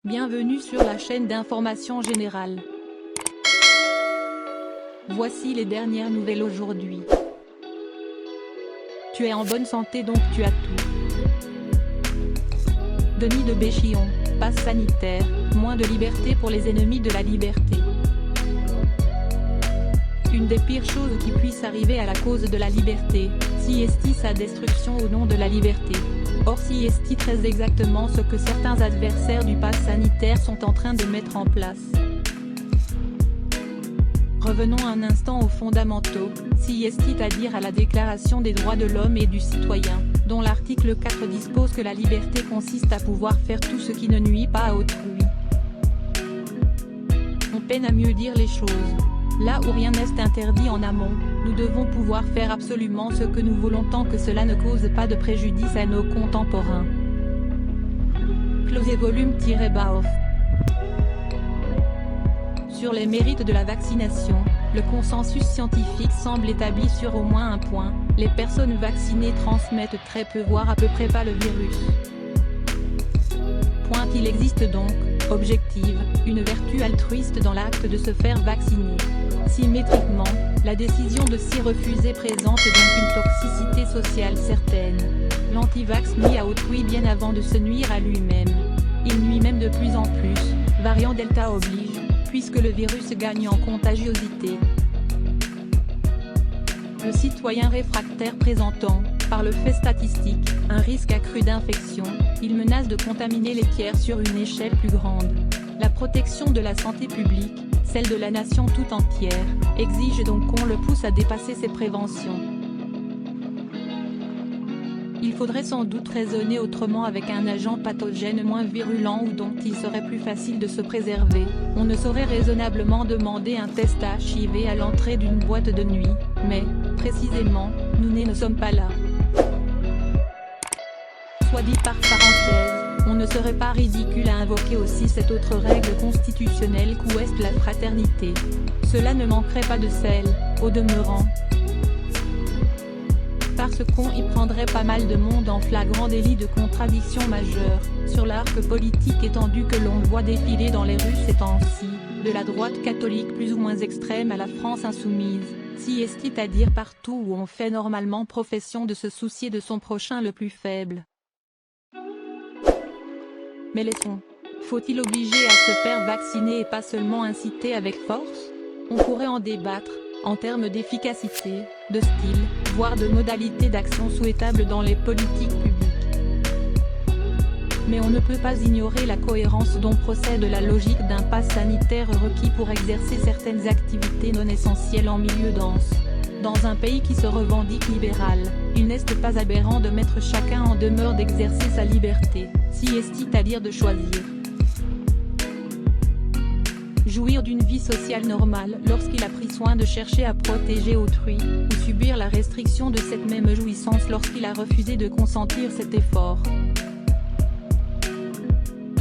Bienvenue sur la chaîne d'information générale. Voici les dernières nouvelles aujourd'hui. Tu es en bonne santé donc tu as tout. Denis de Béchillon, passe sanitaire, moins de liberté pour les ennemis de la liberté. Une des pires choses qui puisse arriver à la cause de la liberté, si est sa destruction au nom de la liberté. Or si est très exactement ce que certains adversaires du pass sanitaire sont en train de mettre en place. Revenons un instant aux fondamentaux, si c'est-à-dire à la Déclaration des droits de l'homme et du citoyen, dont l'article 4 dispose que la liberté consiste à pouvoir faire tout ce qui ne nuit pas à autrui. On peine à mieux dire les choses. Là où rien n'est interdit en amont, nous devons pouvoir faire absolument ce que nous voulons tant que cela ne cause pas de préjudice à nos contemporains. Closé volume-bas off. Sur les mérites de la vaccination, le consensus scientifique semble établi sur au moins un point, les personnes vaccinées transmettent très peu voire à peu près pas le virus. Point il existe donc, objective, une vertu altruiste dans l'acte de se faire vacciner. Symétriquement, la décision de s'y refuser présente donc une toxicité sociale certaine. L'antivax nuit à autrui bien avant de se nuire à lui-même. Il nuit même de plus en plus, variant Delta oblige, puisque le virus gagne en contagiosité. Le citoyen réfractaire présentant, par le fait statistique, un risque accru d'infection, il menace de contaminer les tiers sur une échelle plus grande. La protection de la santé publique, celle de la nation tout entière, exige donc qu'on le pousse à dépasser ses préventions. Il faudrait sans doute raisonner autrement avec un agent pathogène moins virulent ou dont il serait plus facile de se préserver. On ne saurait raisonnablement demander un test HIV à l'entrée d'une boîte de nuit, mais, précisément, nous ne sommes pas là. Soit dit par parenthèse, on ne serait pas ridicule à invoquer aussi cette autre règle constitutionnelle qu'ouest la fraternité. Cela ne manquerait pas de sel, au demeurant. Parce qu'on y prendrait pas mal de monde en flagrant délit de contradiction majeure, sur l'arc politique étendu que l'on voit défiler dans les rues ces temps-ci, de la droite catholique plus ou moins extrême à la France insoumise, si c'est-à-dire partout où on fait normalement profession de se soucier de son prochain le plus faible. Mais laissons. Faut-il obliger à se faire vacciner et pas seulement inciter avec force? On pourrait en débattre, en termes d'efficacité, de style, voire de modalités d'action souhaitables dans les politiques publiques. Mais on ne peut pas ignorer la cohérence dont procède la logique d'un pass sanitaire requis pour exercer certaines activités non essentielles en milieu dense. Dans un pays qui se revendique libéral, il n'est pas aberrant de mettre chacun en demeure d'exercer sa liberté, si c'est-à-dire de choisir. Jouir d'une vie sociale normale lorsqu'il a pris soin de chercher à protéger autrui, ou subir la restriction de cette même jouissance lorsqu'il a refusé de consentir cet effort.